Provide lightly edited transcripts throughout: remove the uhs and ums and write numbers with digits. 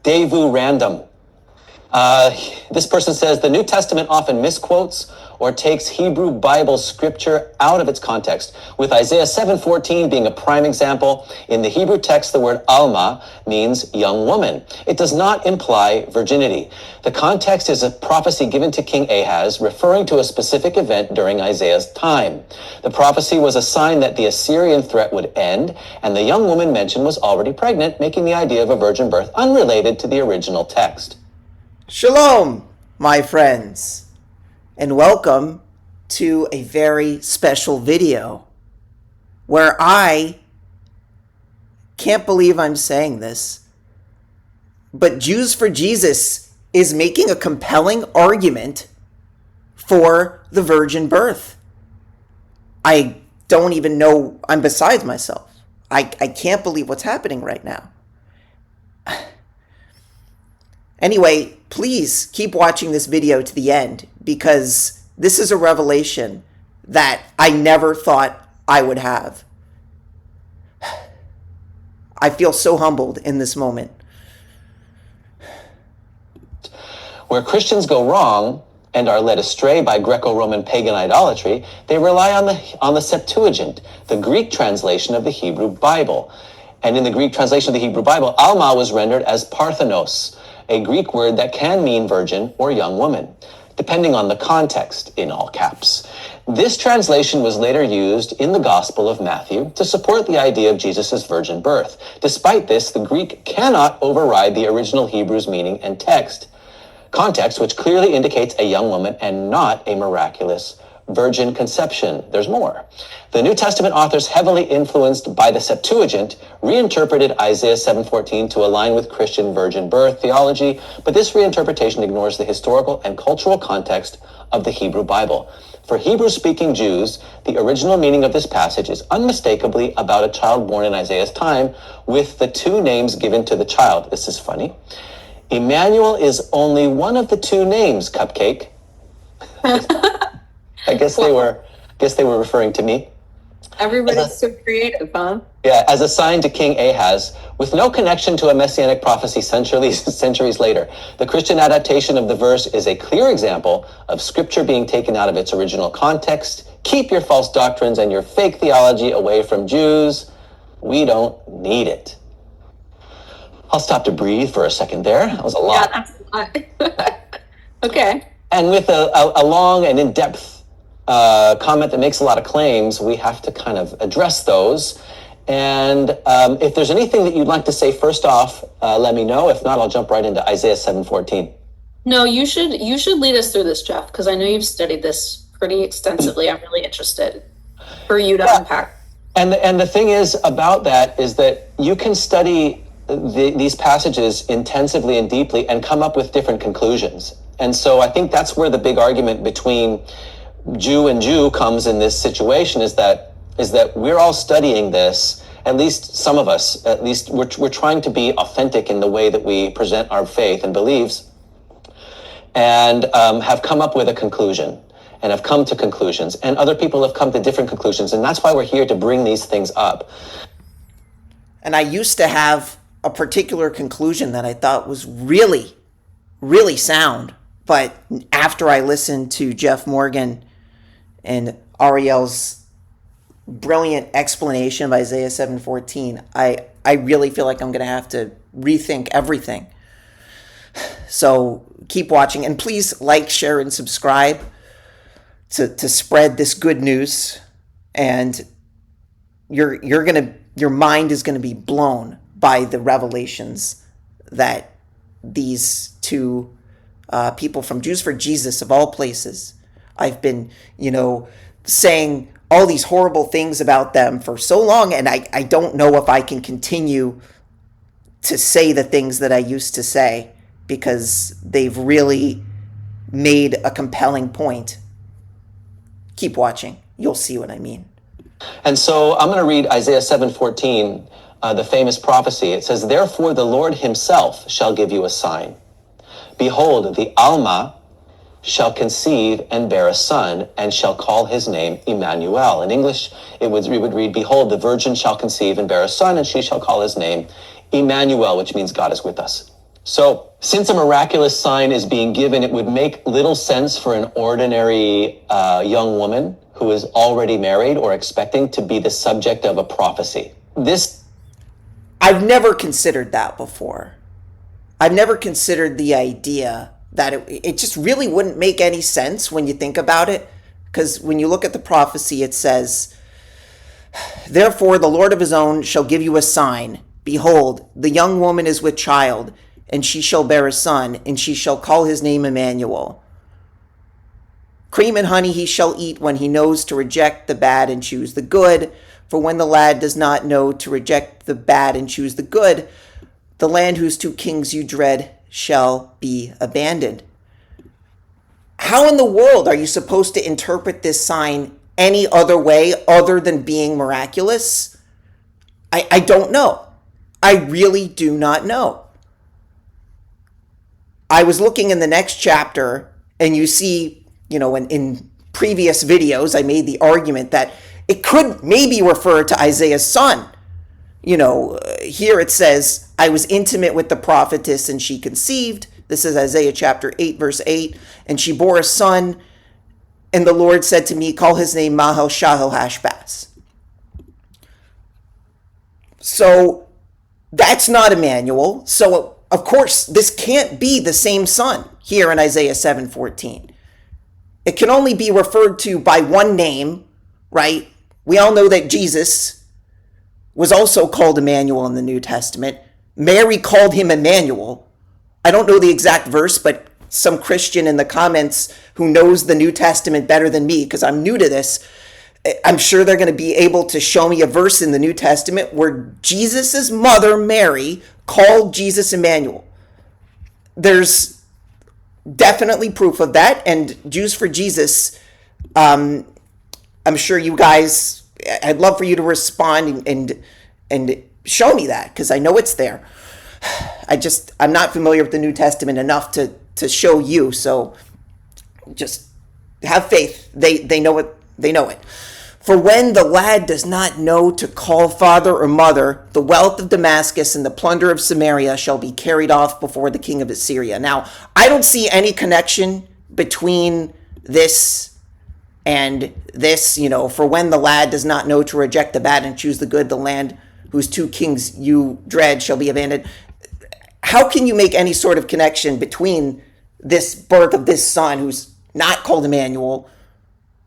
Devu Random. This person says the New Testament often misquotes or takes Hebrew Bible scripture out of its context, with Isaiah 7:14 being a prime example. In the Hebrew text, the word almah means young woman. It does not imply virginity. The context is a prophecy given to King Ahaz, referring to a specific event during Isaiah's time. The prophecy was a sign that the Assyrian threat would end, and the young woman mentioned was already pregnant, making the idea of a virgin birth unrelated to the original text. Shalom, my friends, and welcome to a very special video where I can't believe I'm saying this, but Jews for Jesus is making a compelling argument for the virgin birth. I don't even know, I'm beside myself. I can't believe what's happening right now. Anyway, please keep watching this video to the end, because this is a revelation that I never thought I would have. I feel so humbled in this moment. Where Christians go wrong and are led astray by Greco-Roman pagan idolatry, they rely on the Septuagint, the Greek translation of the Hebrew Bible. And in the Greek translation of the Hebrew Bible, alma was rendered as parthenos, a Greek word that can mean virgin or young woman, depending on the context, in all caps. This translation was later used in the Gospel of Matthew to support the idea of Jesus' virgin birth. Despite this, the Greek cannot override the original Hebrew's meaning and context, which clearly indicates a young woman and not a miraculous virgin conception. There's more. The New Testament authors, heavily influenced by the Septuagint, reinterpreted Isaiah 7:14 to align with Christian virgin birth theology, but this reinterpretation ignores the historical and cultural context of the Hebrew Bible. For Hebrew-speaking Jews, the original meaning of this passage is unmistakably about a child born in Isaiah's time, with the two names given to the child. This is funny. Emmanuel is only one of the two names, Cupcake. I guess they were referring to me. Everybody's so creative, huh? Yeah, as a sign to King Ahaz, with no connection to a Messianic prophecy centuries later. The Christian adaptation of the verse is a clear example of scripture being taken out of its original context. Keep your false doctrines and your fake theology away from Jews. We don't need it. I'll stop to breathe for a second there. That was a lot. Yeah, that's a lot. Okay. And with a long and in-depth comment that makes a lot of claims, we have to kind of address those. And if there's anything that you'd like to say first off, let me know. If not, I'll jump right into Isaiah 7:14. No, you should lead us through this, Jeff, because I know you've studied this pretty extensively. I'm really interested for you to unpack. And the thing is about that is that you can study these passages intensively and deeply and come up with different conclusions. And so I think that's where the big argument between Jew and Jew comes in this situation, is that we're all studying this, at least some of us, at least we're trying to be authentic in the way that we present our faith and beliefs, and have come up with a conclusion and have come to conclusions, and other people have come to different conclusions, and that's why we're here to bring these things up. And I used to have a particular conclusion that I thought was really, really sound. But after I listened to Jeff Morgan and Ariel's brilliant explanation of Isaiah 7:14, I really feel like I'm going to have to rethink everything. So keep watching, and please like, share, and subscribe to spread this good news. And your mind is going to be blown by the revelations that these two people from Jews for Jesus, of all places, I've been, saying all these horrible things about them for so long, and I don't know if I can continue to say the things that I used to say, because they've really made a compelling point. Keep watching. You'll see what I mean. And so I'm going to read Isaiah 7:14, the famous prophecy. It says, "Therefore the Lord himself shall give you a sign. Behold, the almah shall conceive and bear a son, and shall call his name Emmanuel." In English, we would read, "Behold, the virgin shall conceive and bear a son, and she shall call his name Emmanuel," which means God is with us. So, since a miraculous sign is being given, it would make little sense for an ordinary young woman who is already married or expecting to be the subject of a prophecy. I've never considered that before. I've never considered the idea that it just really wouldn't make any sense when you think about it. Because when you look at the prophecy, it says, "Therefore the Lord of his own shall give you a sign. Behold, the young woman is with child, and she shall bear a son, and she shall call his name Emmanuel. Cream and honey he shall eat when he knows to reject the bad and choose the good. For when the lad does not know to reject the bad and choose the good, the land whose two kings you dread shall be abandoned." How in the world are you supposed to interpret this sign any other way other than being miraculous? I don't know. I really do not know. I was looking in the next chapter, and you see, in previous videos, I made the argument that it could maybe refer to Isaiah's son. Here it says, "I was intimate with the prophetess and she conceived." This is Isaiah chapter 8, verse 8. "And she bore a son, and the Lord said to me, call his name Mahel Shahel Hashbaz." So that's not Emmanuel. So of course, this can't be the same son here in Isaiah 7:14. It can only be referred to by one name, right? We all know that Jesus was also called Emmanuel in the New Testament. Mary called him Emmanuel. I don't know the exact verse, but some Christian in the comments who knows the New Testament better than me, because I'm new to this, I'm sure they're going to be able to show me a verse in the New Testament where Jesus' mother, Mary, called Jesus Emmanuel. There's definitely proof of that, and Jews for Jesus, I'm sure you guys, I'd love for you to respond and show me that, because I know it's there. I'm not familiar with the New Testament enough to show you, so just have faith. They know it. They know it. "For when the lad does not know to call father or mother, the wealth of Damascus and the plunder of Samaria shall be carried off before the king of Assyria." Now, I don't see any connection between this and this, "For when the lad does not know to reject the bad and choose the good, the land whose two kings you dread shall be abandoned." How can you make any sort of connection between this birth of this son who's not called Emmanuel,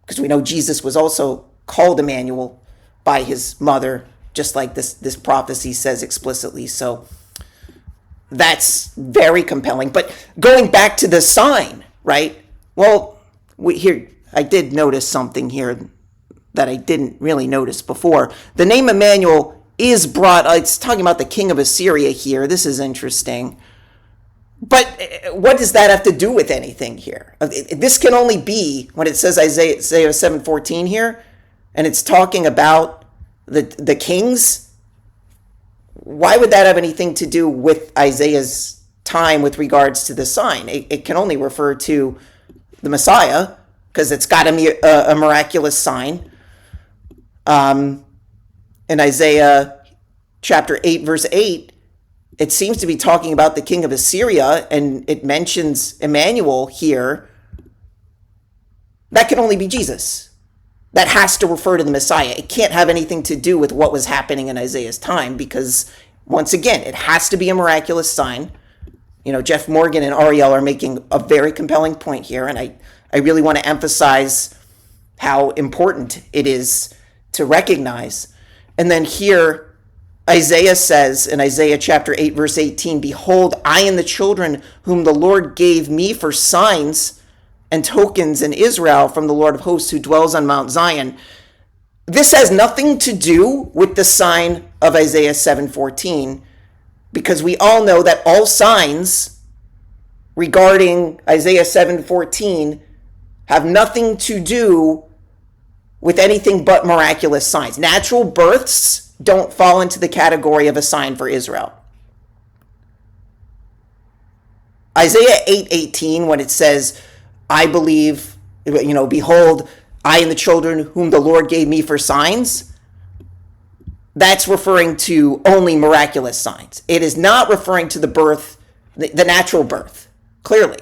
because we know Jesus was also called Emmanuel by his mother, just like this prophecy says explicitly. So that's very compelling. But going back to the sign, right? Well, here I did notice something here that I didn't really notice before. The name Emmanuel is brought, it's talking about the king of Assyria here. This is interesting. But what does that have to do with anything here? This can only be, when it says Isaiah 7:14 here, and it's talking about the kings, why would that have anything to do with Isaiah's time with regards to the sign? It can only refer to the Messiah, because it's got a miraculous sign. In Isaiah chapter 8, verse 8, it seems to be talking about the king of Assyria, and it mentions Emmanuel here. That can only be Jesus. That has to refer to the Messiah. It can't have anything to do with what was happening in Isaiah's time, because, once again, it has to be a miraculous sign. Jeff Morgan and Ariel are making a very compelling point here, and I really want to emphasize how important it is to recognize. And then here, Isaiah says in Isaiah chapter 8, verse 18, "Behold, I and the children whom the Lord gave me for signs and tokens in Israel from the Lord of hosts who dwells on Mount Zion." This has nothing to do with the sign of Isaiah 7:14, because we all know that all signs regarding Isaiah 7:14 have nothing to do with anything but miraculous signs. Natural births don't fall into the category of a sign for Israel. Isaiah 8:18, when it says, "I believe, behold, I and the children whom the Lord gave me for signs," that's referring to only miraculous signs. It is not referring to the birth the natural birth, clearly,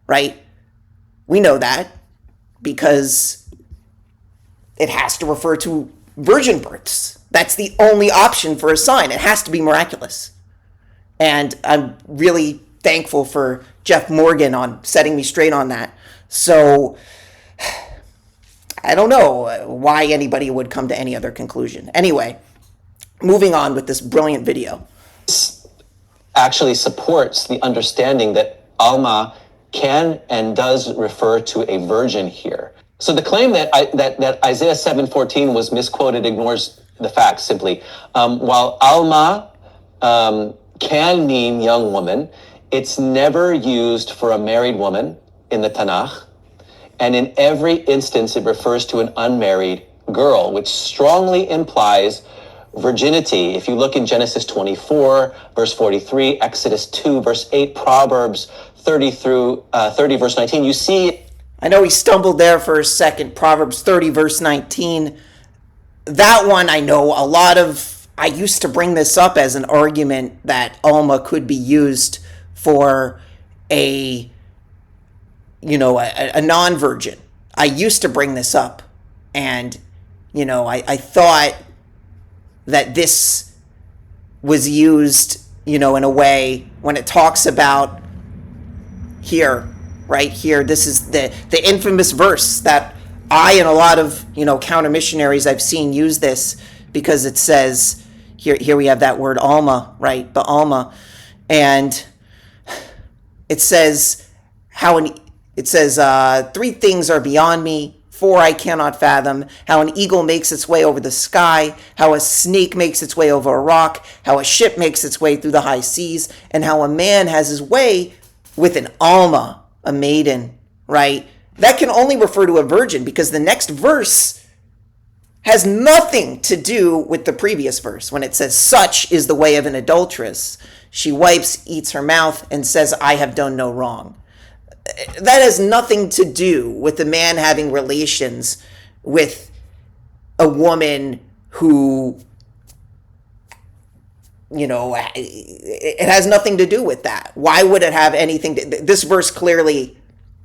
right? We know that because it has to refer to virgin births. That's the only option for a sign. It has to be miraculous. And I'm really thankful for Jeff Morgan on setting me straight on that. So I don't know why anybody would come to any other conclusion. Anyway, moving on with this brilliant video. Actually supports the understanding that Alma can and does refer to a virgin here. So the claim that Isaiah 7:14 was misquoted ignores the facts simply. While Alma can mean young woman, it's never used for a married woman in the Tanakh. And in every instance, it refers to an unmarried girl, which strongly implies virginity. If you look in Genesis 24, verse 43, Exodus 2, verse 8, Proverbs 30 through 30, verse 19, you see. I know he stumbled there for a second. Proverbs 30, verse 19. That one I know a lot of. I used to bring this up as an argument that Alma could be used for a non-virgin. I used to bring this up, and I thought that this was used in a way when it talks about here, right here. This is the infamous verse that I and a lot of counter missionaries I've seen use this, because it says here we have that word alma, right? But alma, and it says three things are beyond me, four I cannot fathom: how an eagle makes its way over the sky, how a snake makes its way over a rock, how a ship makes its way through the high seas, and how a man has his way with an alma, a maiden, right? That can only refer to a virgin, because the next verse has nothing to do with the previous verse when it says, such is the way of an adulteress. She wipes, eats her mouth, and says, I have done no wrong. That has nothing to do with the man having relations with a woman who, it has nothing to do with that. Why would it have anything this verse clearly,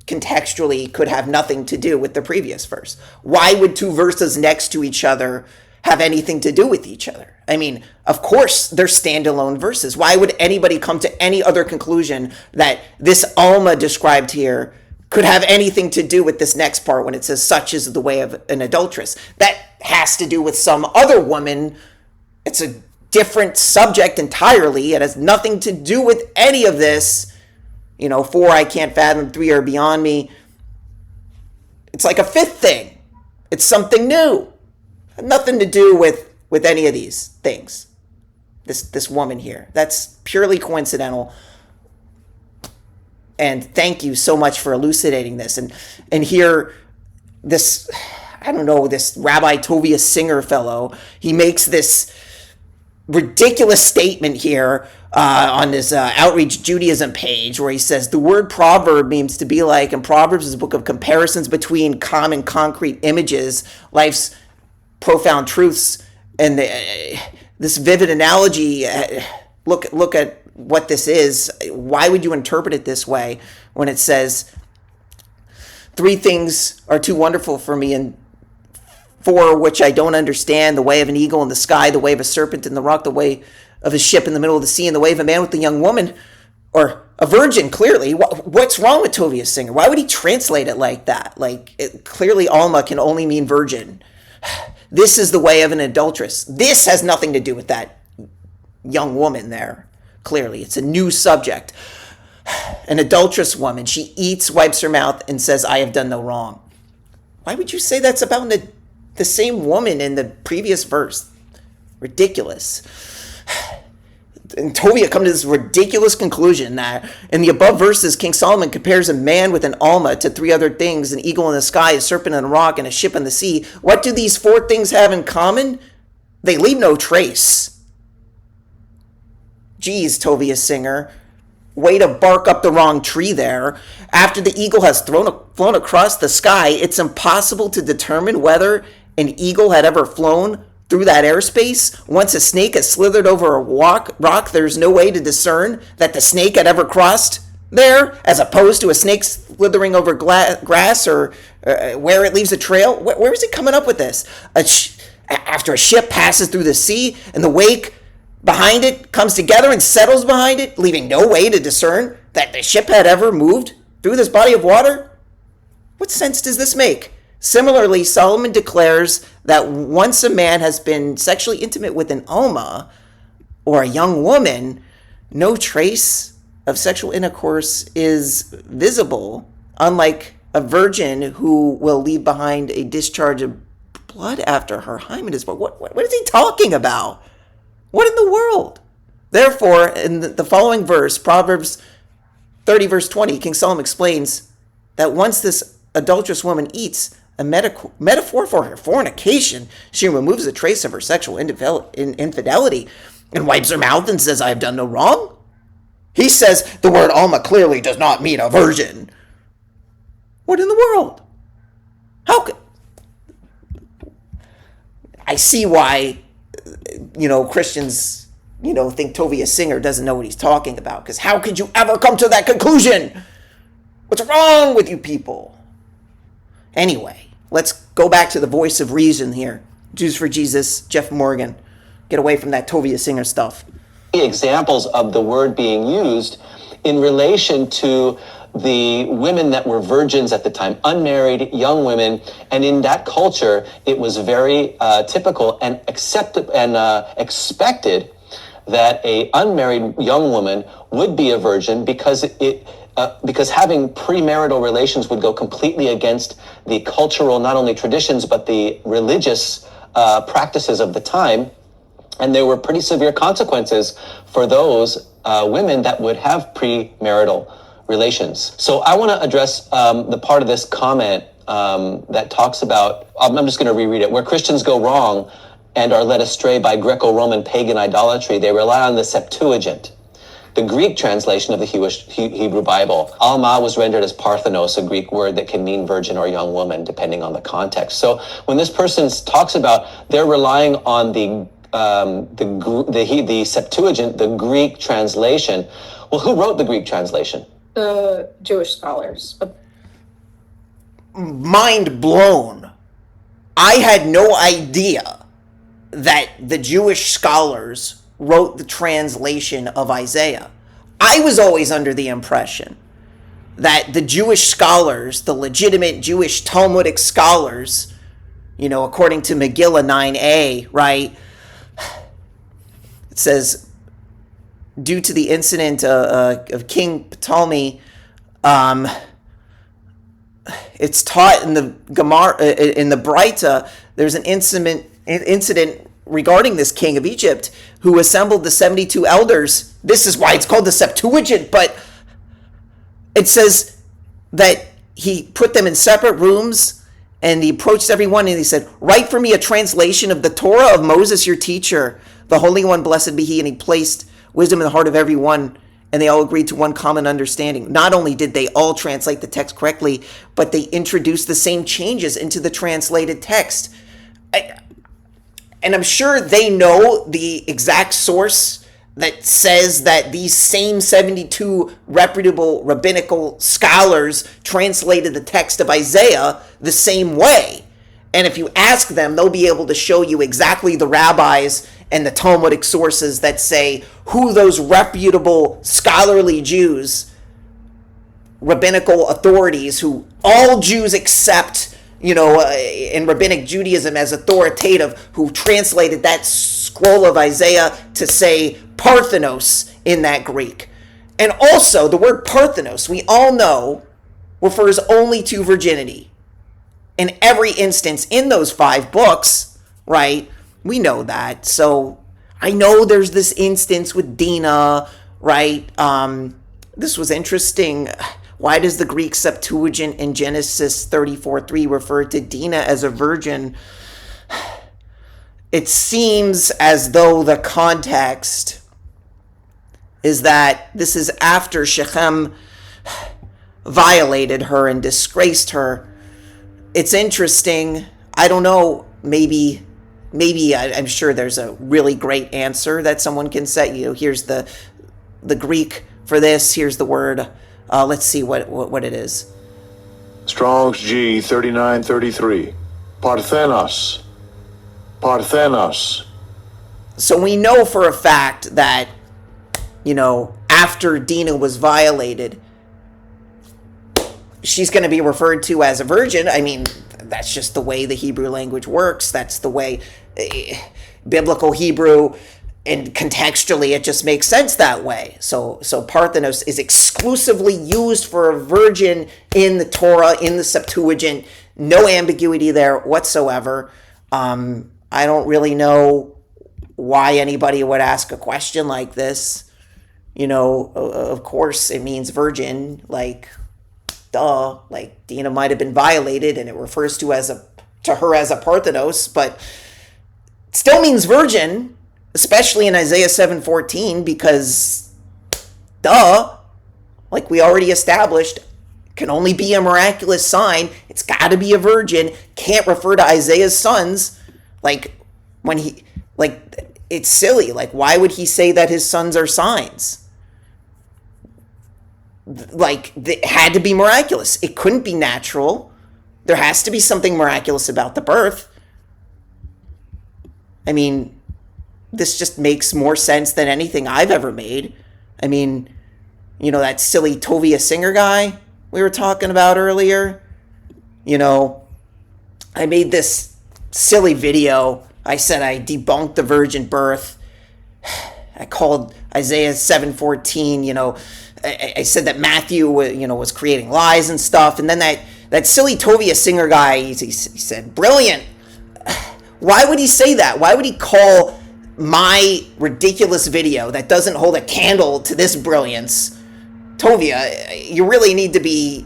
contextually, could have nothing to do with the previous verse. Why would two verses next to each other have anything to do with each other? I mean, of course, they're standalone verses. Why would anybody come to any other conclusion that this Alma described here could have anything to do with this next part when it says, such is the way of an adulteress? That has to do with some other woman. It's a different subject entirely. It has nothing to do with any of this. Four I can't fathom, three are beyond me. It's like a fifth thing. It's something new. Nothing to do with any of these things. This woman here. That's purely coincidental. And thank you so much for elucidating this. And here, this Rabbi Tovia Singer fellow, he makes this ridiculous statement here on his Outreach Judaism page, where he says the word proverb means to be like, and Proverbs is a book of comparisons between common concrete images, life's profound truths, and this vivid analogy. Look at what this is. Why would you interpret it this way when it says three things are too wonderful for me, and four which I don't understand: the way of an eagle in the sky, the way of a serpent in the rock, the way of a ship in the middle of the sea, and the way of a man with a young woman, or a virgin, clearly. What's wrong with Tovia Singer? Why would he translate it like that? Clearly Alma can only mean virgin. This is the way of an adulteress. This has nothing to do with that young woman there. Clearly, it's a new subject. An adulterous woman. She eats, wipes her mouth, and says, I have done no wrong. Why would you say that's about the same woman in the previous verse? Ridiculous. And Tovia come to this ridiculous conclusion that in the above verses, King Solomon compares a man with an alma to three other things: an eagle in the sky, a serpent in a rock, and a ship in the sea. What do these four things have in common? They leave no trace. Geez, Tovia Singer, way to bark up the wrong tree there. After the eagle has flown across the sky, it's impossible to determine whether an eagle had ever flown through that airspace. Once a snake has slithered over a rock, there's no way to discern that the snake had ever crossed there, as opposed to a snake slithering over grass or where it leaves a trail. Where is he coming up with this? After a ship passes through the sea and the wake behind it comes together and settles behind it, leaving no way to discern that the ship had ever moved through this body of water? What sense does this make? Similarly, Solomon declares that once a man has been sexually intimate with an almah, or a young woman, no trace of sexual intercourse is visible, unlike a virgin who will leave behind a discharge of blood after her hymen is born. What is he talking about? What in the world? Therefore, in the following verse, Proverbs 30, verse 20, King Solomon explains that once this adulterous woman eats, a metaphor for her fornication, she removes a trace of her sexual infidelity and wipes her mouth and says, I have done no wrong. He says the word alma clearly does not mean a virgin. What in the world? How could... I see why, Christians, think Tovia Singer doesn't know what he's talking about. Because how could you ever come to that conclusion? What's wrong with you people? Anyway, let's go back to the voice of reason here. Jews for Jesus, Jeff Morgan. Get away from that Tovia Singer stuff. Examples of the word being used in relation to the women that were virgins at the time, unmarried young women, and in that culture, it was very typical and accepted and expected that a unmarried young woman would be a virgin because because having premarital relations would go completely against the cultural, not only traditions, but the religious practices of the time. And there were pretty severe consequences for those women that would have premarital relations. So I want to address the part of this comment that talks about, I'm just going to reread it, where Christians go wrong and are led astray by Greco-Roman pagan idolatry. They rely on the Septuagint, the Greek translation of the Hebrew Bible. Alma was rendered as Parthenos, a Greek word that can mean virgin or young woman, depending on the context. So when this person talks about they're relying on the Septuagint, the Greek translation, well, who wrote the Greek translation? The Jewish scholars. Mind blown. I had no idea that the Jewish scholars wrote the translation of Isaiah. I was always under the impression that the Jewish scholars, the legitimate Jewish Talmudic scholars, according to Megillah 9a, right? It says, due to the incident of King Ptolemy, it's taught in the Gemara, in the Braita, there's an incident regarding this king of Egypt who assembled the 72 elders. This is why it's called the Septuagint, but it says that he put them in separate rooms and he approached everyone and he said, write for me a translation of the Torah of Moses, your teacher, the Holy One, blessed be he. And he placed wisdom in the heart of everyone, and they all agreed to one common understanding. Not only did they all translate the text correctly, but they introduced the same changes into the translated text. And I'm sure they know the exact source that says that these same 72 reputable rabbinical scholars translated the text of Isaiah the same way. And if you ask them, they'll be able to show you exactly the rabbis and the Talmudic sources that say who those reputable scholarly Jews, rabbinical authorities who all Jews accept, in rabbinic Judaism as authoritative, who translated that scroll of Isaiah to say Parthenos in that Greek. And also, the word Parthenos, we all know, refers only to virginity. In every instance in those 5 books, right? We know that. So I know there's this instance with Dinah, right? This was interesting. Why does the Greek Septuagint in Genesis 34:3 refer to Dinah as a virgin? It seems as though the context is that this is after Shechem violated her and disgraced her. It's interesting. I don't know, maybe maybe I'm sure there's a really great answer that someone can say. Here's the Greek for this. Here's the word. Let's see what it is. Strong's G 3933. Parthenos. Parthenos. So we know for a fact that, after Dinah was violated, she's going to be referred to as a virgin. I mean, that's just the way the Hebrew language works. That's the way biblical Hebrew, and contextually it just makes sense that way. So Parthenos is exclusively used for a virgin in the Torah, in the Septuagint. No ambiguity there whatsoever. I don't really know why anybody would ask a question like this. Of course it means virgin, like, duh, like Dinah might have been violated and it refers to her as a Parthenos, but it still means virgin, especially in Isaiah 7:14, because duh, like we already established, can only be a miraculous sign. It's got to be a virgin. Can't refer to Isaiah's sons. Like, it's silly. Like, why would he say that his sons are signs? Like, it had to be miraculous. It couldn't be natural. There has to be something miraculous about the birth. I mean, this just makes more sense than anything I've ever made. I mean, that silly Tovia Singer guy we were talking about earlier. I made this silly video. I said I debunked the virgin birth. I called Isaiah 7:14, I said that Matthew, was creating lies and stuff. And then that silly Tovia Singer guy, he said, brilliant. Why would he say that? Why would he call my ridiculous video that doesn't hold a candle to this brilliance? Tovia, you really need to be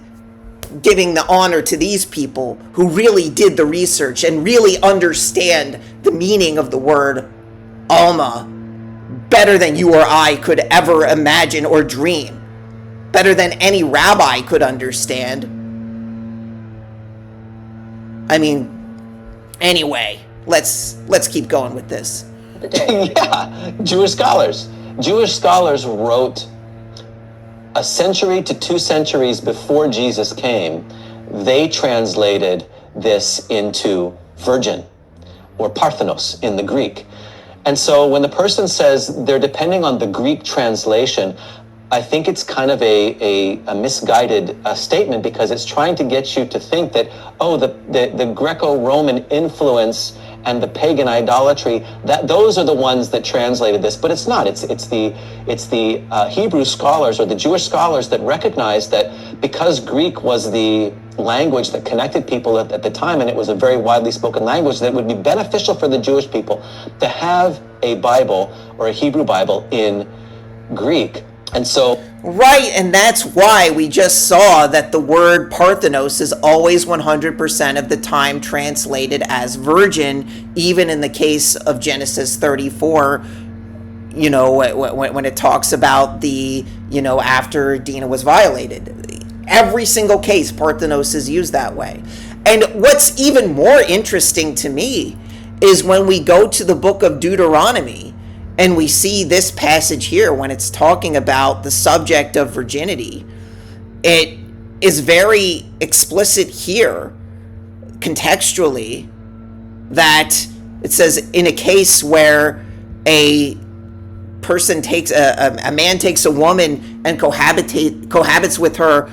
giving the honor to these people who really did the research and really understand the meaning of the word almah better than you or I could ever imagine or dream. Better than any rabbi could understand. I mean, anyway, let's keep going with this. Yeah, Jewish scholars wrote a century to 2 centuries before Jesus came. They translated this into virgin, or Parthenos in the Greek. And so when the person says they're depending on the Greek translation, I think it's kind of a misguided statement, because it's trying to get you to think that, the Greco-Roman influence and the pagan idolatry, that those are the ones that translated this. But it's not. It's the Hebrew scholars or the Jewish scholars that recognized that because Greek was the language that connected people at the time, and it was a very widely spoken language, that it would be beneficial for the Jewish people to have a Bible or a Hebrew Bible in Greek. And so, right, and that's why we just saw that the word Parthenos is always 100% of the time translated as virgin, even in the case of Genesis 34, when it talks about the, after Dinah was violated. Every single case, Parthenos is used that way. And what's even more interesting to me is when we go to the book of Deuteronomy, and we see this passage here when it's talking about the subject of virginity. It is very explicit here, contextually, that it says in a case where a person takes a man takes a woman and cohabits with her,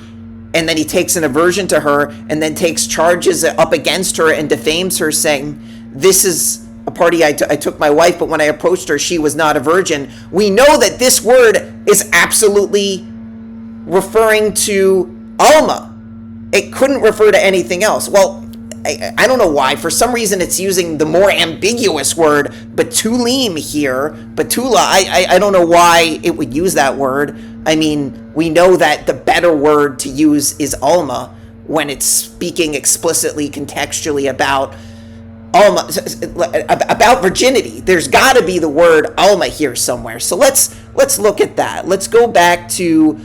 and then he takes an aversion to her, and then takes charges up against her and defames her, saying, "This is a party I took my wife, but when I approached her, she was not a virgin." We know that this word is absolutely referring to alma. It couldn't refer to anything else. Well, I don't know why. For some reason, it's using the more ambiguous word betulim here. Betulah, I don't know why it would use that word. I mean, we know that the better word to use is alma when it's speaking explicitly, contextually about alma, about virginity. There's got to be the word alma here somewhere. So let's look at that. Let's go back to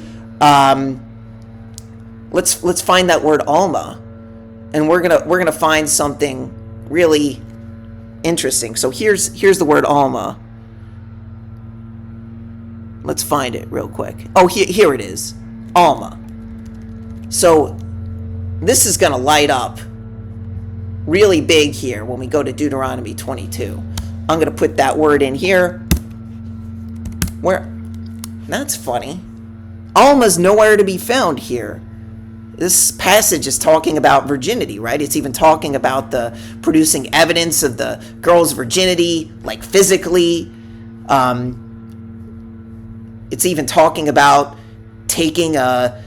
let's find that word alma, and we're gonna find something really interesting. So here's the word alma. Let's find it real quick. Oh, here it is. Alma. So this is going to light up really big here when we go to Deuteronomy 22. I'm going to put that word in here. Where? That's funny. Alma's nowhere to be found here. This passage is talking about virginity, right? It's even talking about the producing evidence of the girl's virginity, like physically. It's even talking about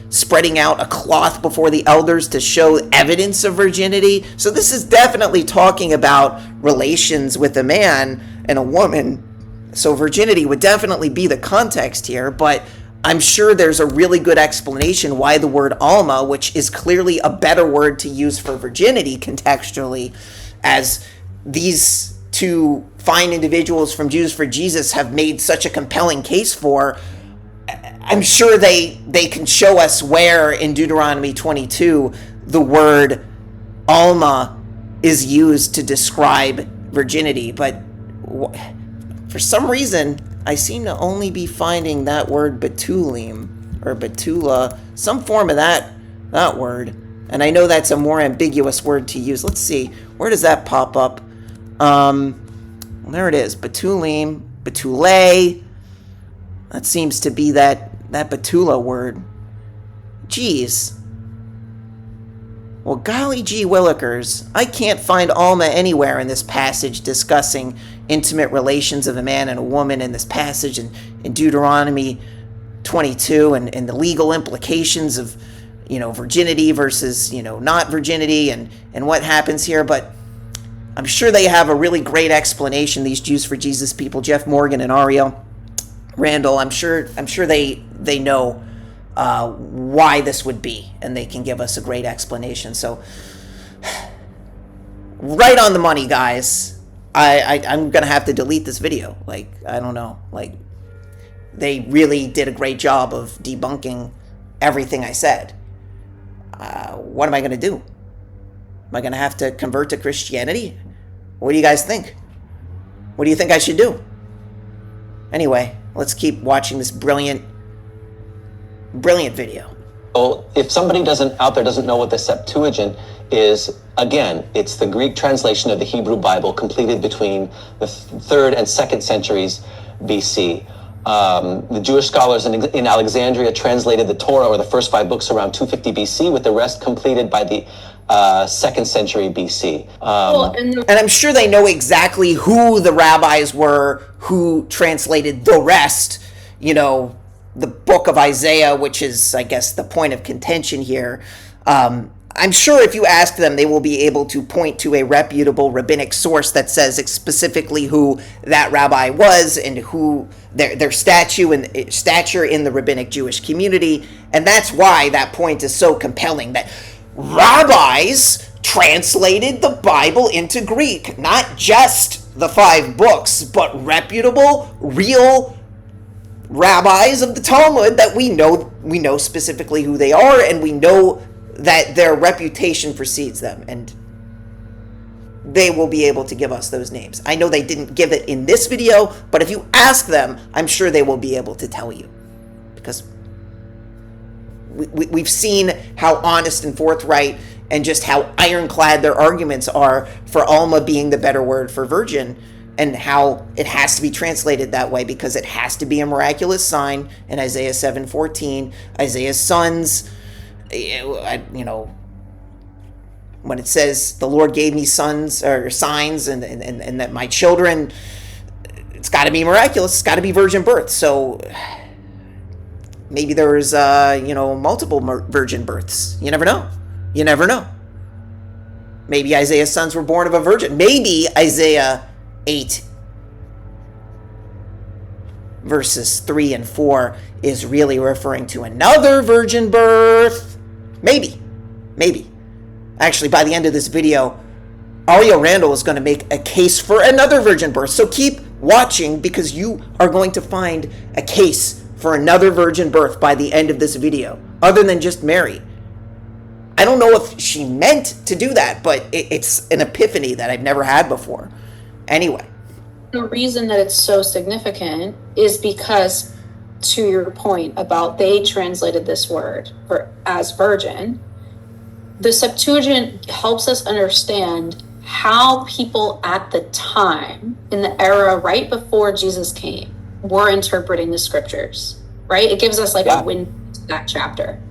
spreading out a cloth before the elders to show evidence of virginity. So this is definitely talking about relations with a man and a woman. So virginity would definitely be the context here, but I'm sure there's a really good explanation why the word alma, which is clearly a better word to use for virginity contextually, as these two fine individuals from Jews for Jesus have made such a compelling case for. I'm sure they can show us where in Deuteronomy 22 the word alma is used to describe virginity, but for some reason I seem to only be finding that word betulim or betulah, some form of that word, and I know that's a more ambiguous word to use. Let's see, where does that pop up? There it is, betulim, betulah. That seems to be that betulah word. Geez. Well, golly gee willikers, I can't find alma anywhere in this passage discussing intimate relations of a man and a woman in this passage in Deuteronomy 22 and the legal implications of, virginity versus, not virginity and what happens here. But I'm sure they have a really great explanation, these Jews for Jesus people, Jeff Morgan and Ariel Randall. I'm sure they know why this would be, and they can give us a great explanation. So, right on the money, guys. I'm gonna have to delete this video. I don't know. They really did a great job of debunking everything I said. What am I gonna do? Am I gonna have to convert to Christianity? What do you guys think? What do you think I should do? Anyway, let's keep watching this brilliant video. Well, if somebody out there doesn't know what the Septuagint is, again, it's the Greek translation of the Hebrew Bible completed between the 3rd and 2nd centuries BC. The Jewish scholars in Alexandria translated the Torah, or the first 5 books, around 250 BC, with the rest completed by the 2nd century BC. And I'm sure they know exactly who the rabbis were who translated the rest, the book of Isaiah, which is, I guess, the point of contention here. I'm sure if you ask them, they will be able to point to a reputable rabbinic source that says specifically who that rabbi was and who their stature in the rabbinic Jewish community. And that's why that point is so compelling, that rabbis translated the Bible into Greek, not just the 5 books, but reputable, real rabbis of the Talmud that we know specifically who they are, and we know that their reputation precedes them, and they will be able to give us those names. I know they didn't give it in this video, but if you ask them, I'm sure they will be able to tell you, because we've seen how honest and forthright and just how ironclad their arguments are for alma being the better word for virgin, and how it has to be translated that way because it has to be a miraculous sign in Isaiah 7:14. Isaiah's sons, when it says the Lord gave me sons or signs and that my children, it's got to be miraculous. It's got to be virgin birth. So maybe there's multiple virgin births. You never know. You never know. Maybe Isaiah's sons were born of a virgin. Maybe Isaiah 8 verses 3 and 4 is really referring to another virgin birth. Maybe. Actually, by the end of this video, Ariel Randall is going to make a case for another virgin birth. So keep watching, because you are going to find a case for another virgin birth by the end of this video, other than just Mary. I don't know if she meant to do that, but it's an epiphany that I've never had before. Anyway. The reason that it's so significant is because, to your point about they translated this word as virgin, the Septuagint helps us understand how people at the time, in the era right before Jesus came, were interpreting the scriptures, right? It gives us like a window to that chapter.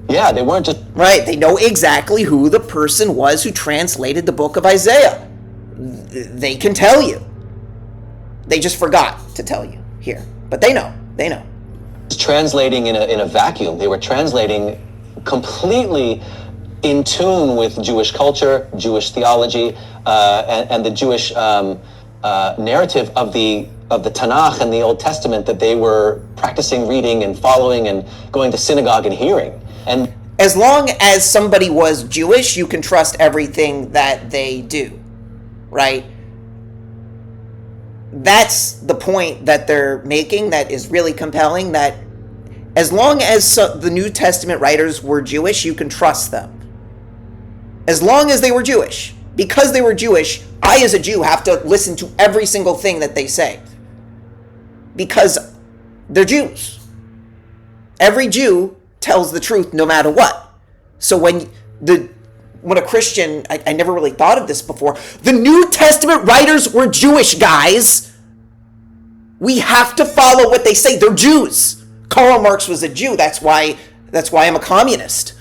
Yeah, they weren't just... Right, they know exactly who the person was who translated the book of Isaiah. They can tell you. They just forgot to tell you here. But they know. translating in a vacuum. They were translating completely in tune with Jewish culture, Jewish theology, and the Jewish narrative of the Tanakh and the Old Testament that they were practicing reading and following and going to synagogue and hearing. And as long as somebody was Jewish, you can trust everything that they do, right? That's the point that they're making that is really compelling, that as long as the New Testament writers were Jewish, you can trust them. As long as they were Jewish. Because they were Jewish, I as a Jew have to listen to every single thing that they say. Because they're Jews. Every Jew tells the truth no matter what. So when a Christian, I never really thought of this before, the New Testament writers were Jewish, guys. We have to follow what they say. They're Jews. Karl Marx was a Jew. That's why I'm a communist.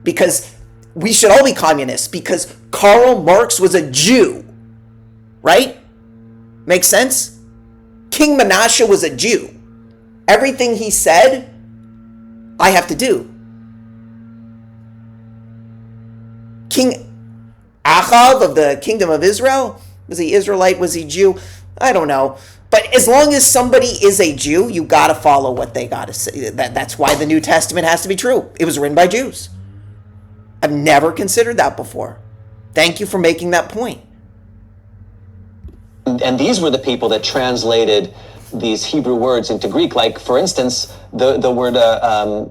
Because we should all be communists, because Karl Marx was a Jew. Right? Makes sense? King Menashe was a Jew. Everything he said, I have to do. King Achav of the kingdom of Israel, was he Israelite? Was he Jew? I don't know. But as long as somebody is a Jew, you got to follow what they got to say. That's why the New Testament has to be true. It was written by Jews. I've never considered that before. Thank you for making that point. And these were the people that translated these Hebrew words into Greek. Like, for instance, the word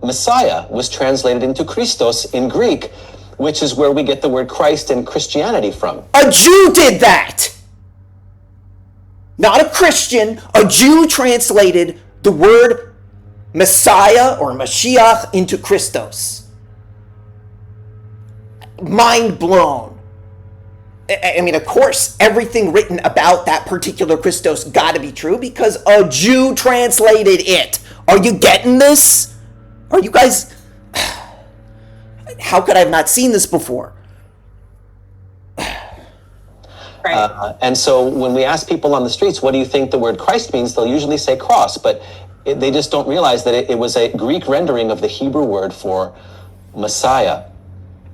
Messiah was translated into Christos in Greek, which is where we get the word Christ and Christianity from. A Jew did that! Not a Christian. A Jew translated the word Messiah or Mashiach into Christos. Mind blown. I mean, of course, everything written about that particular Christos got to be true because a Jew translated it. Are you getting this? Are you guys... How could I have not seen this before? Right. And so when we ask people on the streets, what do you think the word Christ means? They'll usually say cross, but they just don't realize that it was a Greek rendering of the Hebrew word for Messiah.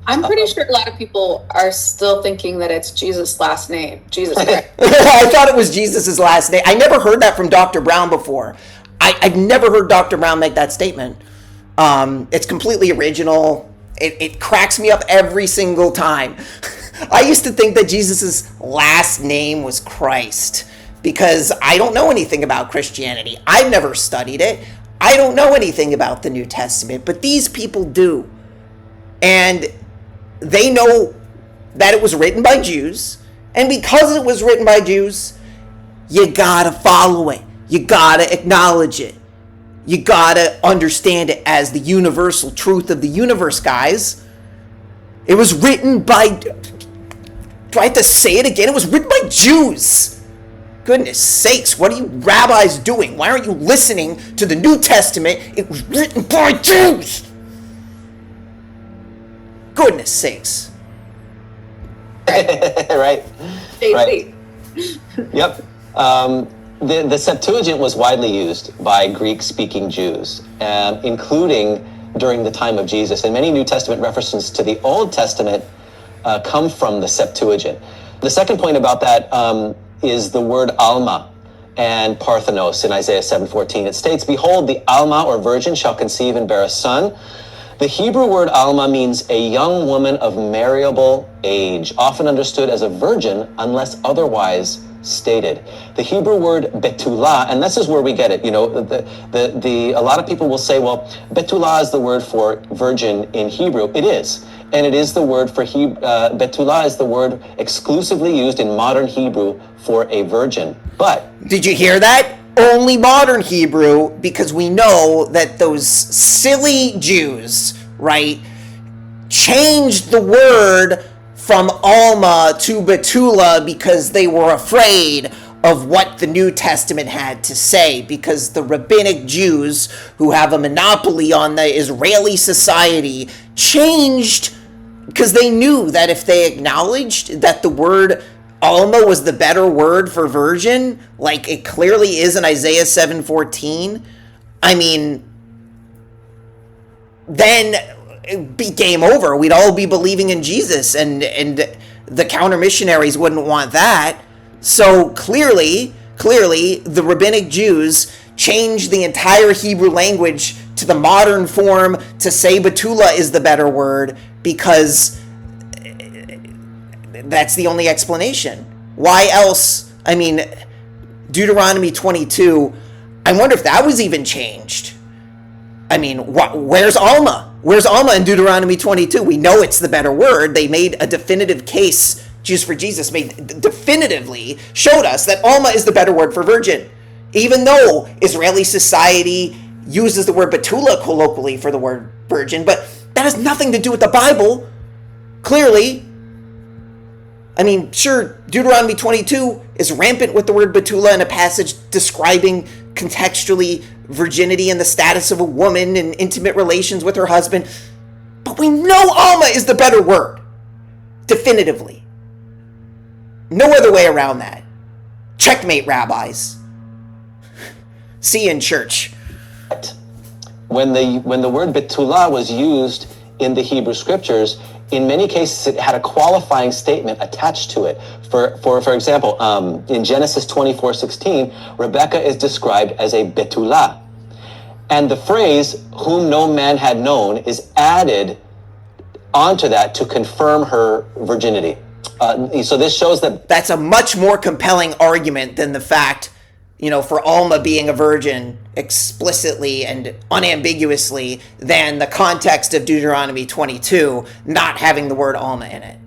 I'm pretty sure a lot of people are still thinking that it's Jesus' last name. Jesus Christ. I thought it was Jesus' last name. I never heard that from Dr. Brown before. I've never heard Dr. Brown make that statement. It's completely original. It cracks me up every single time. I used to think that Jesus' last name was Christ because I don't know anything about Christianity. I've never studied it. I don't know anything about the New Testament, but these people do. And they know that it was written by Jews, and because it was written by Jews, you gotta follow it. You gotta acknowledge it. You gotta understand it as the universal truth of the universe, guys. It was written by... Do I have to say it again? It was written by Jews. Goodness sakes, what are you rabbis doing? Why aren't you listening to the New Testament? It was written by Jews. Goodness sakes. Right. Right. Yep. The Septuagint was widely used by Greek-speaking Jews, including during the time of Jesus. And many New Testament references to the Old Testament come from the Septuagint. The second point about that is the word alma and parthenos in Isaiah 7:14. It states, "Behold, the alma or virgin shall conceive and bear a son." The Hebrew word alma means a young woman of marriable age, often understood as a virgin unless otherwise stated. The Hebrew word betulah, and this is where we get it. You know, a lot of people will say, well, betulah is the word for virgin in Hebrew. It is. And it is the word for betulah is the word exclusively used in modern Hebrew for a virgin. But did you hear that? Only modern Hebrew, because we know that those silly Jews, right, changed the word from alma to betulah because they were afraid of what the New Testament had to say, because the rabbinic Jews, who have a monopoly on the Israeli society, changed because they knew that if they acknowledged that the word alma was the better word for virgin, like it clearly is in Isaiah 7:14, I mean, then it'd be game over. We'd all be believing in Jesus, and the counter missionaries wouldn't want that. So clearly, the rabbinic Jews changed the entire Hebrew language to the modern form to say betulah is the better word, because that's the only explanation. Why else? I mean, Deuteronomy 22, I wonder if that was even changed. I mean, where's alma? Where's alma in Deuteronomy 22? We know it's the better word. They made a definitive case. Jews for Jesus definitively showed us that alma is the better word for virgin, even though Israeli society uses the word betulah colloquially for the word virgin, but that has nothing to do with the Bible, clearly. I mean, sure, Deuteronomy 22 is rampant with the word betulah in a passage describing contextually virginity and the status of a woman in intimate relations with her husband, but we know alma is the better word, definitively. No other way around that. Checkmate, rabbis. See you in church. When the word betulah was used in the Hebrew scriptures, in many cases it had a qualifying statement attached to it. For example, in Genesis 24:16, Rebekah is described as a betulah. And the phrase, whom no man had known, is added onto that to confirm her virginity. So this shows that that's a much more compelling argument than the fact, for Alma being a virgin explicitly and unambiguously, than the context of Deuteronomy 22 not having the word Alma in it.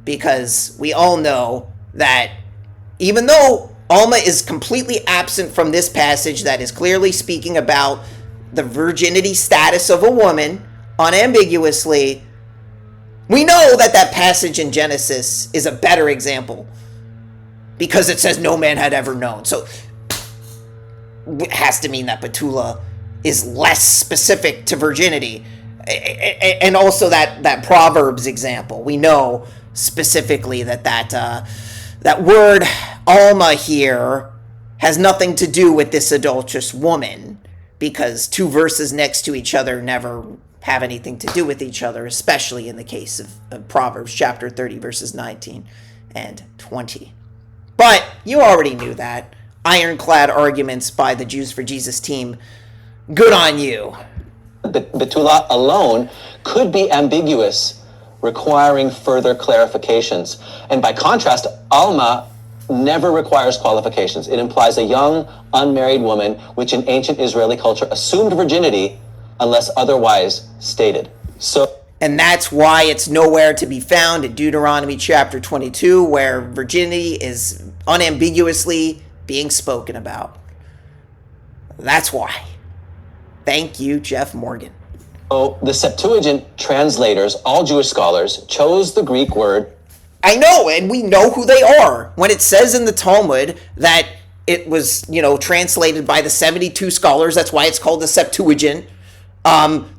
Because we all know that even though Alma is completely absent from this passage that is clearly speaking about the virginity status of a woman unambiguously, we know that passage in Genesis is a better example because it says no man had ever known. So it has to mean that betulah is less specific to virginity. And also that Proverbs example. We know specifically that word alma here has nothing to do with this adulterous woman, because two verses next to each other never have anything to do with each other, especially in the case of Proverbs chapter 30, verses 19 and 20. But you already knew that. Ironclad arguments by the Jews for Jesus team. Good on you. Betulah alone could be ambiguous, requiring further clarifications. And by contrast, alma never requires qualifications. It implies a young, unmarried woman, which in ancient Israeli culture assumed virginity unless otherwise stated. And that's why it's nowhere to be found in Deuteronomy chapter 22, where virginity is unambiguously being spoken about. That's why. Thank you, Jeff Morgan. So the Septuagint translators, all Jewish scholars, chose the Greek word. I know, and we know who they are. When it says in the Talmud that it was, translated by the 72 scholars, that's why it's called the Septuagint.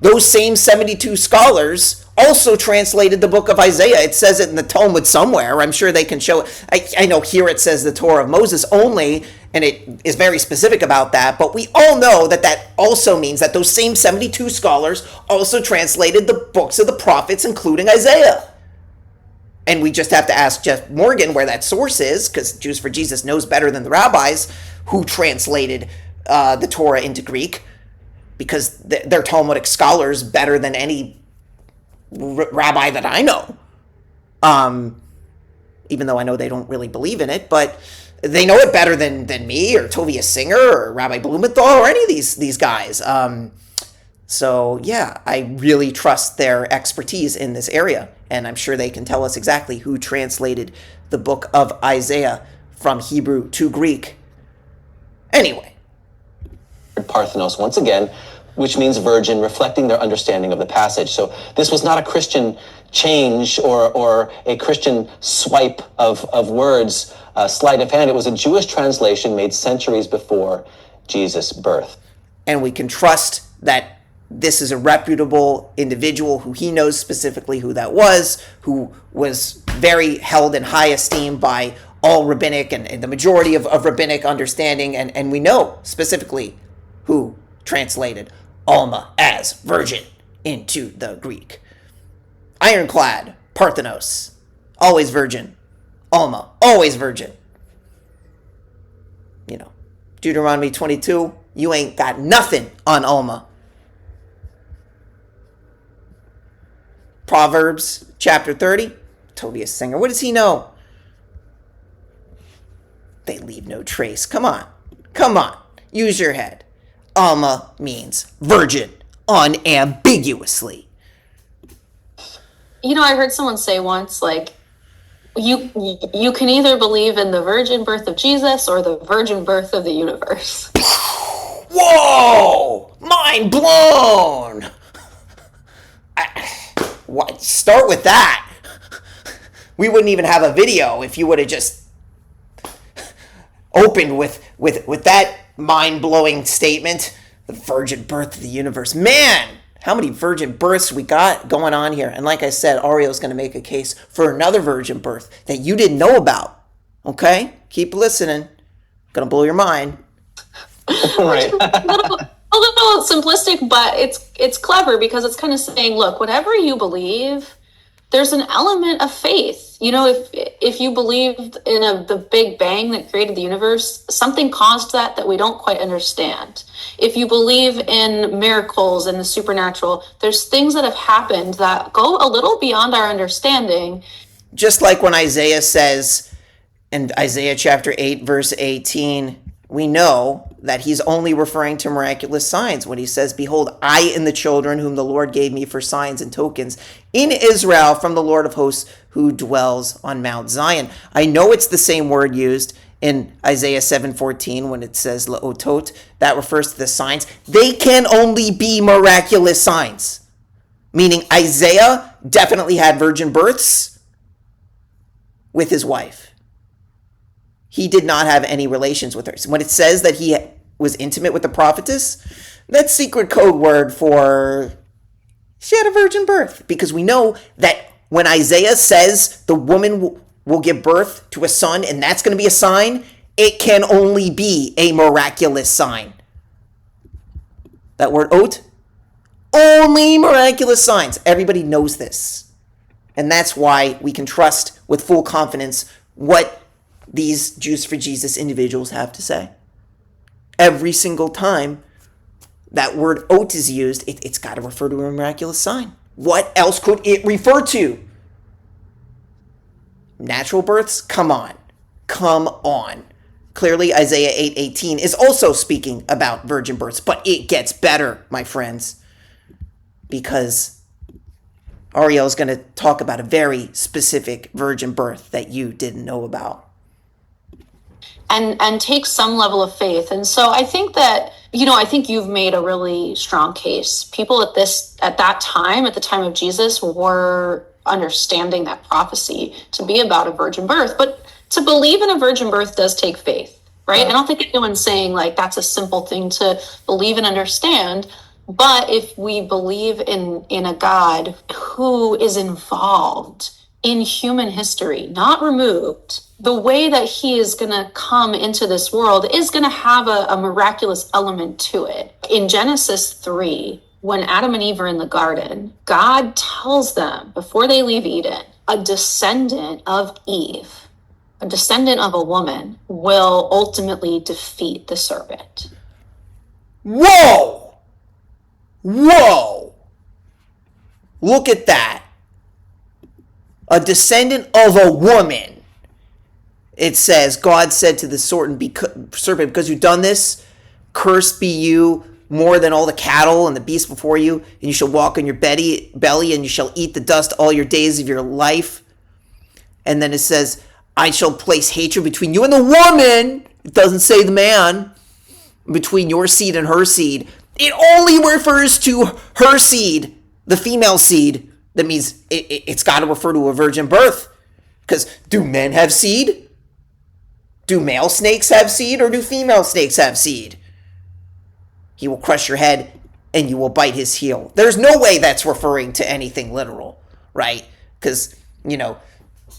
Those same 72 scholars also translated the book of Isaiah. It says it in the Talmud somewhere. I'm sure they can show it. I know here it says the Torah of Moses only, and it is very specific about that. But we all know that also means that those same 72 scholars also translated the books of the prophets, including Isaiah. And we just have to ask Jeff Morgan where that source is, because Jews for Jesus knows better than the rabbis who translated the Torah into Greek, because they're Talmudic scholars better than any rabbi that I know. Even though I know they don't really believe in it, but they know it better than me or Tovia Singer or Rabbi Blumenthal or any of these guys. So yeah, I really trust their expertise in this area, and I'm sure they can tell us exactly who translated the book of Isaiah from Hebrew to Greek. Anyway. Parthenos once again, which means virgin, reflecting their understanding of the passage. So this was not a Christian change or a Christian swipe of words, sleight of hand. It was a Jewish translation made centuries before Jesus' birth. And we can trust that this is a reputable individual who he knows specifically who that was, who was very held in high esteem by all rabbinic and the majority of rabbinic understanding. And we know specifically who translated Alma as virgin into the Greek. Ironclad, Parthenos, always virgin. Alma, always virgin. You know, Deuteronomy 22, you ain't got nothing on Alma. Proverbs chapter 30, Tobias Singer, what does he know? They leave no trace. Come on. Use your head. Alma means virgin, unambiguously. You know, I heard someone say once, like, you can either believe in the virgin birth of Jesus or the virgin birth of the universe. Whoa! Mind blown! What? Start with that. We wouldn't even have a video if you would have just opened with that mind-blowing statement. The virgin birth of the universe. Man, how many virgin births we got going on here. And like I said, Ario's going to make a case for another virgin birth that you didn't know about. Okay? Keep listening. Going to blow your mind. Right. A little simplistic, but it's clever because it's kind of saying, look, whatever you believe, there's an element of faith. You know, if you believed in the Big Bang that created the universe, something caused that we don't quite understand. If you believe in miracles and the supernatural, there's things that have happened that go a little beyond our understanding. Just like when Isaiah says in Isaiah chapter 8, verse 18, we know that he's only referring to miraculous signs when he says, behold, I and the children whom the Lord gave me for signs and tokens in Israel from the Lord of hosts who dwells on Mount Zion. I know it's the same word used in Isaiah 7:14 when it says la'otot. That refers to the signs. They can only be miraculous signs. Meaning Isaiah definitely had virgin births with his wife. He did not have any relations with her. So when it says that he was intimate with the prophetess, that's secret code word for she had a virgin birth. Because we know that when Isaiah says the woman will give birth to a son and that's going to be a sign, it can only be a miraculous sign. That word ot, only miraculous signs. Everybody knows this. And that's why we can trust with full confidence what these Jews for Jesus individuals have to say. Every single time that word ot is used, it's got to refer to a miraculous sign. What else could it refer to? Natural births? Come on. Clearly, Isaiah 8:18 is also speaking about virgin births, but it gets better, my friends, because Ariel is going to talk about a very specific virgin birth that you didn't know about. And take some level of faith. And so I think that, I think you've made a really strong case. People at the time of Jesus, were understanding that prophecy to be about a virgin birth. But to believe in a virgin birth does take faith, right? I don't think anyone's saying like that's a simple thing to believe and understand. But if we believe in a God who is involved in human history, not removed, the way that he is going to come into this world is going to have a miraculous element to it. In Genesis 3, when Adam and Eve are in the garden, God tells them before they leave Eden, a descendant of Eve, a descendant of a woman, will ultimately defeat the serpent. Whoa! Look at that. A descendant of a woman. It says, God said to the serpent, because you've done this, cursed be you more than all the cattle and the beasts before you, and you shall walk on your belly, and you shall eat the dust all your days of your life. And then it says, I shall place hatred between you and the woman. It doesn't say the man. Between your seed and her seed. It only refers to her seed, the female seed. That means it's got to refer to a virgin birth. Because do men have seed? Do male snakes have seed, or do female snakes have seed? He will crush your head and you will bite his heel. There's no way that's referring to anything literal, right? Because,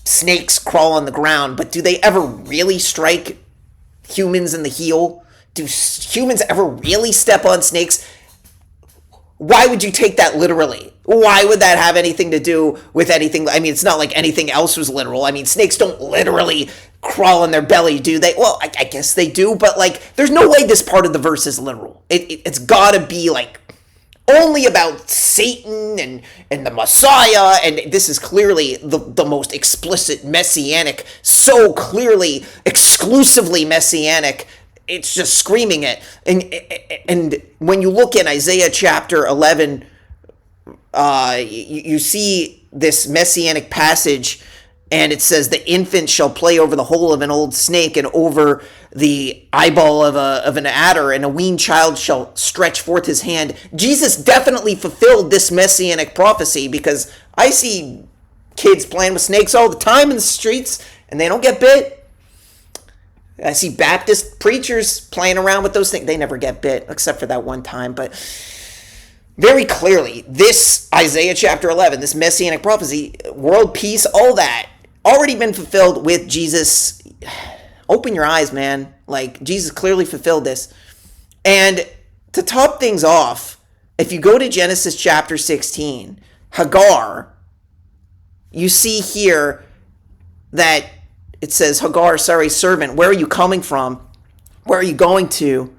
snakes crawl on the ground, but do they ever really strike humans in the heel? Do humans ever really step on snakes? Why would you take that literally? Why would that have anything to do with anything? I mean, it's not like anything else was literal. I mean, snakes don't literally crawl on their belly, do they? Well, I guess they do, but there's no way this part of the verse is literal. It's gotta be only about Satan and the Messiah, and this is clearly the most explicit Messianic, so clearly exclusively Messianic. It's just screaming it. And when you look in Isaiah chapter 11, you see this Messianic passage, and it says, the infant shall play over the hole of an old snake and over the eyeball of an adder, and a weaned child shall stretch forth his hand. Jesus definitely fulfilled this Messianic prophecy, because I see kids playing with snakes all the time in the streets, and they don't get bit. I see Baptist preachers playing around with those things. They never get bit, except for that one time. But very clearly, this Isaiah chapter 11, this Messianic prophecy, world peace, all that, already been fulfilled with Jesus. Open your eyes, man. Jesus clearly fulfilled this. And to top things off, if you go to Genesis chapter 16, Hagar, you see here that it says, Hagar, servant, where are you coming from? Where are you going to?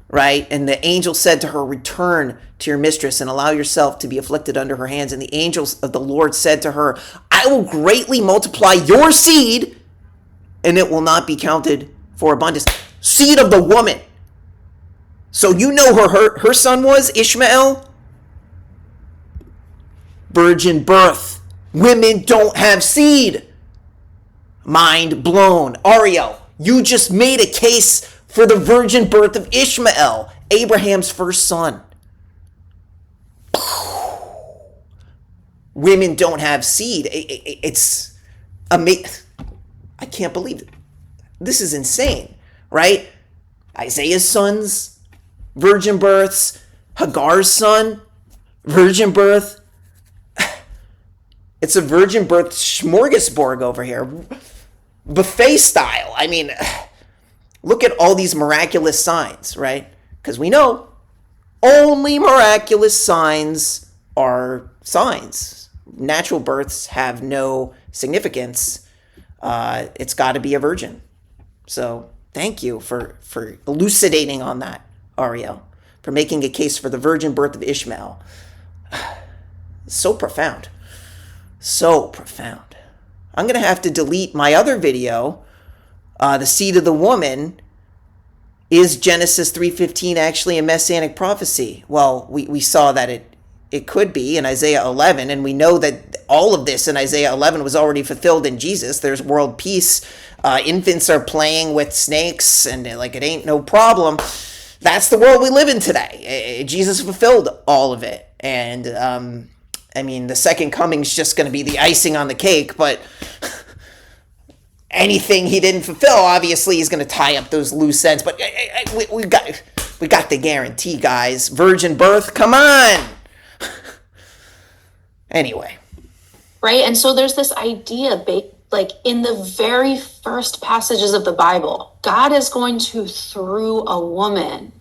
Right? And the angel said to her, return to your mistress and allow yourself to be afflicted under her hands. And the angels of the Lord said to her, I will greatly multiply your seed, and it will not be counted for abundance. Seed of the woman. So her son was Ishmael? Virgin birth. Women don't have seed. Mind blown. Ariel, you just made a case for the virgin birth of Ishmael, Abraham's first son. Women don't have seed. It's amazing. I can't believe it. This is insane, right? Isaiah's sons, virgin births. Hagar's son, virgin birth. It's a virgin birth smorgasbord over here. Buffet style. I mean, look at all these miraculous signs, right? Because we know only miraculous signs are signs. Natural births have no significance. It's got to be a virgin. So thank you for elucidating on that, Ariel, for making a case for the virgin birth of Ishmael. So profound. So profound. I'm going to have to delete my other video, the seed of the woman. Is Genesis 3:15 actually a messianic prophecy? Well, we saw that it could be in Isaiah 11, and we know that all of this in Isaiah 11 was already fulfilled in Jesus. There's world peace. Infants are playing with snakes, and it ain't no problem. That's the world we live in today. Jesus fulfilled all of it. And, the second coming's just going to be the icing on the cake, but anything he didn't fulfill, obviously, he's going to tie up those loose ends. But we got the guarantee, guys. Virgin birth, come on. Anyway. Right? And so there's this idea, in the very first passages of the Bible, God is going to, through a woman,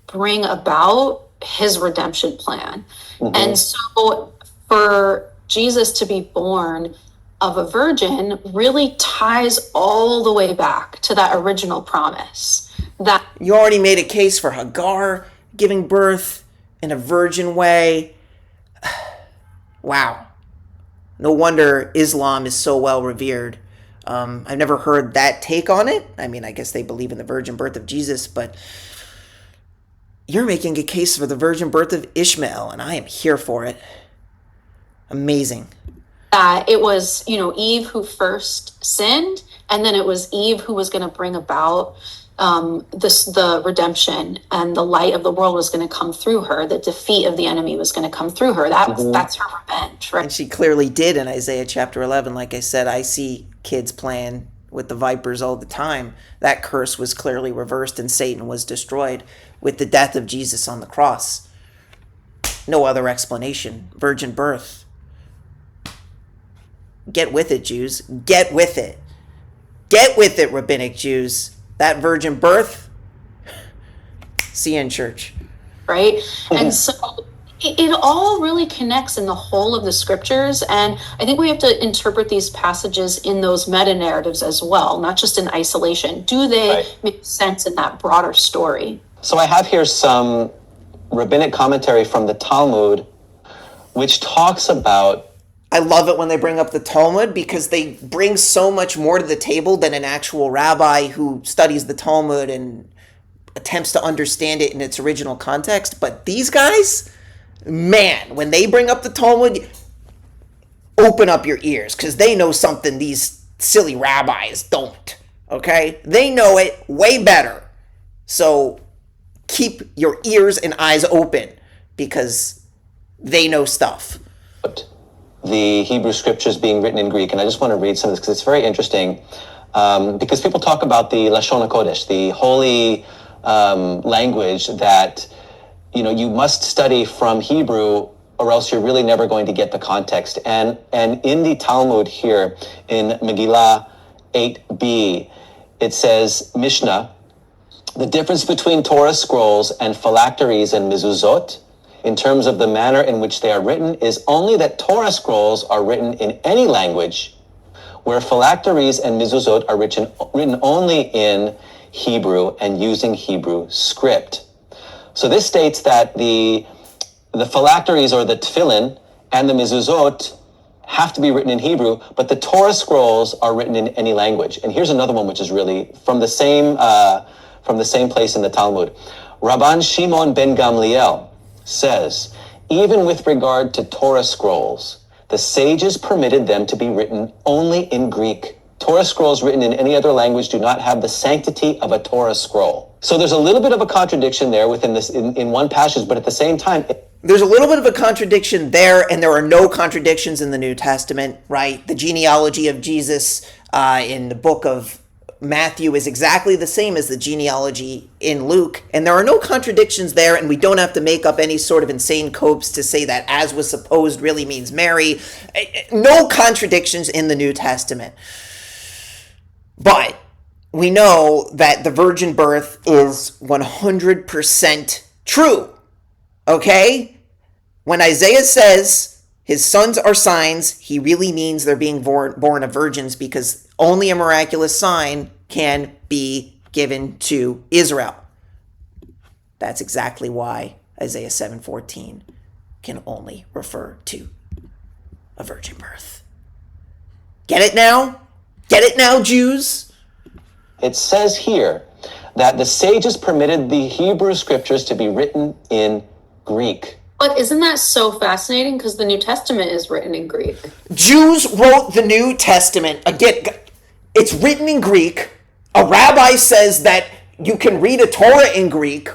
bring about his redemption plan. Mm-hmm. And so for Jesus to be born of a virgin really ties all the way back to that original promise. That you already made a case for Hagar giving birth in a virgin way. Wow. No wonder Islam is so well revered. I've never heard that take on it. I guess they believe in the virgin birth of Jesus, but You're making a case for the virgin birth of Ishmael, and I am here for it. Amazing. It was, Eve who first sinned, and then it was Eve who was going to bring about the redemption, and the light of the world was going to come through her. The defeat of the enemy was going to come through her. That's her revenge, right? And she clearly did in Isaiah chapter 11. Like I said, I see kids playing with the vipers all the time. That curse was clearly reversed, and Satan was destroyed with the death of Jesus on the cross. No other explanation. Virgin birth. Get with it, Jews. Get with it. Get with it, rabbinic Jews. That virgin birth, see you in church. Right? And so it all really connects in the whole of the scriptures. And I think we have to interpret these passages in those meta-narratives as well, not just in isolation. Do they make sense in that broader story? So I have here some rabbinic commentary from the Talmud, which talks about... I love it when they bring up the Talmud, because they bring so much more to the table than an actual rabbi who studies the Talmud and attempts to understand it in its original context. But these guys, man, when they bring up the Talmud, open up your ears, because they know something these silly rabbis don't, okay? They know it way better. So keep your ears and eyes open, because they know stuff. The Hebrew scriptures being written in Greek, and I just want to read some of this because it's very interesting, because people talk about the Lashon HaKodesh, the holy language that, you must study from Hebrew, or else you're really never going to get the context. And in the Talmud here, in Megillah 8b, it says, Mishnah, the difference between Torah scrolls and phylacteries and mezuzot, in terms of the manner in which they are written, is only that Torah scrolls are written in any language, where phylacteries and mezuzot are written only in Hebrew and using Hebrew script. So this states that the phylacteries, or the tefillin, and the mezuzot have to be written in Hebrew, but the Torah scrolls are written in any language. And here's another one which is really from the same place in the Talmud. Rabban Shimon ben Gamliel says, even with regard to Torah scrolls, the sages permitted them to be written only in Greek. Torah scrolls written in any other language do not have the sanctity of a Torah scroll. So there's a little bit of a contradiction there within this in one passage, but at the same time... There's a little bit of a contradiction there, and there are no contradictions in the New Testament, right? The genealogy of Jesus in the book of Matthew is exactly the same as the genealogy in Luke, and there are no contradictions there, and we don't have to make up any sort of insane copes to say that as was supposed really means Mary. No contradictions in the New Testament. But we know that the virgin birth is 100% true, okay? When Isaiah says his sons are signs, he really means they're being born of virgins, because only a miraculous sign can be given to Israel. That's exactly why Isaiah 7:14 can only refer to a virgin birth. Get it now? Get it now, Jews? It says here that the sages permitted the Hebrew scriptures to be written in Greek. But isn't that so fascinating? Because the New Testament is written in Greek. Jews wrote the New Testament. Again, it's written in Greek. A rabbi says that you can read a Torah in Greek.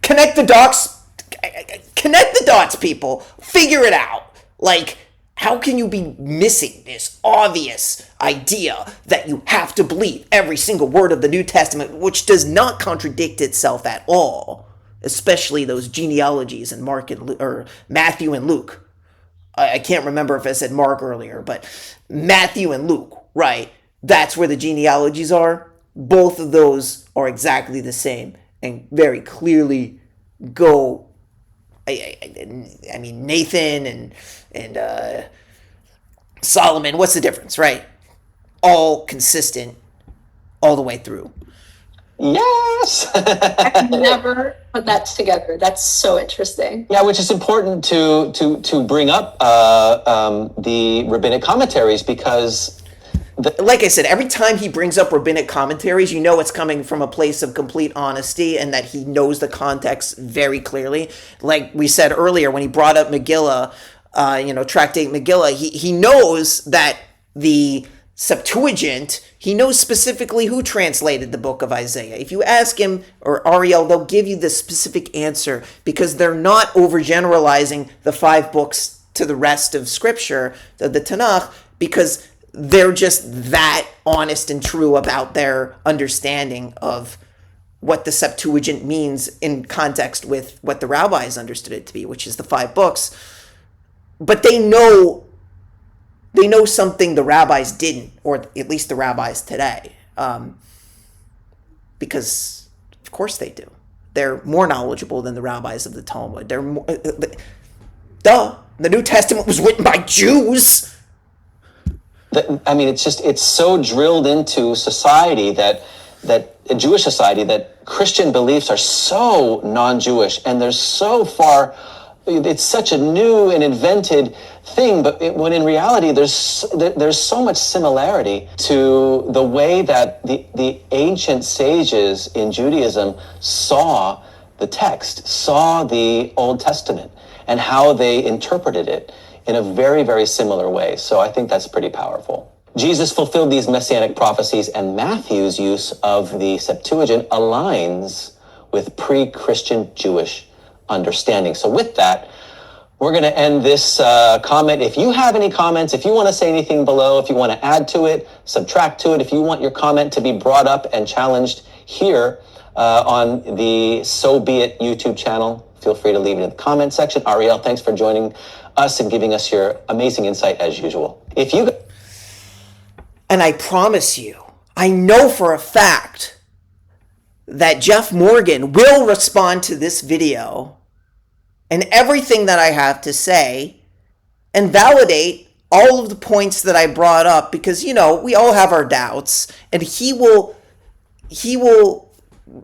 Connect the dots. Connect the dots, people. Figure it out. Like, how can you be missing this obvious idea that you have to believe every single word of the New Testament, which does not contradict itself at all? Especially those genealogies in Matthew and Luke. I can't remember if I said Mark earlier, but Matthew and Luke, right? That's where the genealogies are. Both of those are exactly the same and very clearly go. I mean, Nathan and Solomon, what's the difference, right? All consistent all the way through. Yes! I never put that together. That's so interesting. Yeah, which is important to bring up the rabbinic commentaries, because like I said, every time he brings up rabbinic commentaries, you know it's coming from a place of complete honesty and that he knows the context very clearly. Like we said earlier, when he brought up Megillah, Tractate Megillah, he knows that the Septuagint, he knows specifically who translated the book of Isaiah. If you ask him or Ariel, they'll give you the specific answer because they're not overgeneralizing the 5 books to the rest of Scripture, the Tanakh, because they're just that honest and true about their understanding of what the Septuagint means in context with what the rabbis understood it to be, which is the 5 books. But they know something the rabbis didn't, or at least the rabbis today, because of course they do. They're more knowledgeable than the rabbis of the Talmud. They're more, the New Testament was written by Jews. It's so drilled into society that a Jewish society that Christian beliefs are so non-Jewish and they're so far. It's such a new and invented thing, but when in reality there's so much similarity to the way that the ancient sages in Judaism saw the text, saw the Old Testament, and how they interpreted it in a very, very similar way. So I think that's pretty powerful. Jesus fulfilled these messianic prophecies, and Matthew's use of the Septuagint aligns with pre-Christian Jewish understanding. So with that, we're going to end this comment. If you have any comments, if you want to say anything below, if you want to add to it, subtract to it, if you want your comment to be brought up and challenged here on the So Be It YouTube channel, feel free to leave it in the comment section. Ariel, thanks for joining us and giving us your amazing insight as usual. And I promise you, I know for a fact that Jeff Morgan will respond to this video and everything that I have to say and validate all of the points that I brought up, because, we all have our doubts, and he will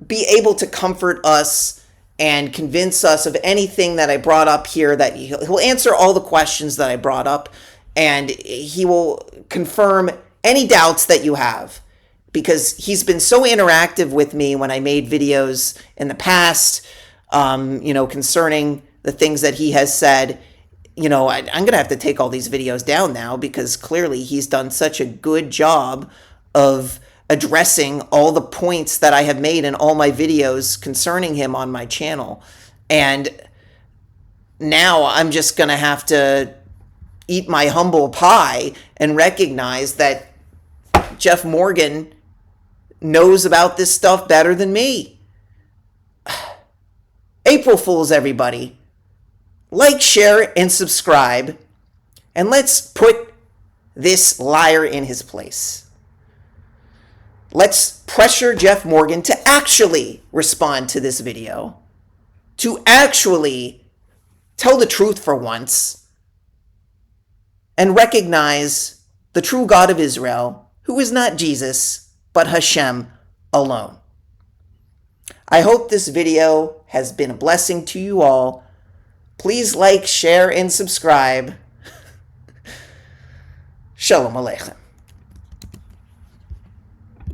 be able to comfort us and convince us of anything that I brought up here, that he'll answer all the questions that I brought up, and he will confirm any doubts that you have, because he's been so interactive with me when I made videos in the past, concerning the things that he has said. I'm going to have to take all these videos down now, because clearly he's done such a good job of addressing all the points that I have made in all my videos concerning him on my channel. And now I'm just going to have to eat my humble pie and recognize that Jeff Morgan knows about this stuff better than me. April Fools, everybody. Like, share, and subscribe. And let's put this liar in his place. Let's pressure Jeff Morgan to actually respond to this video. To actually tell the truth for once. And recognize the true God of Israel, who is not Jesus, but Hashem alone. I hope this video has been a blessing to you all. Please like, share, and subscribe. Shalom Aleichem.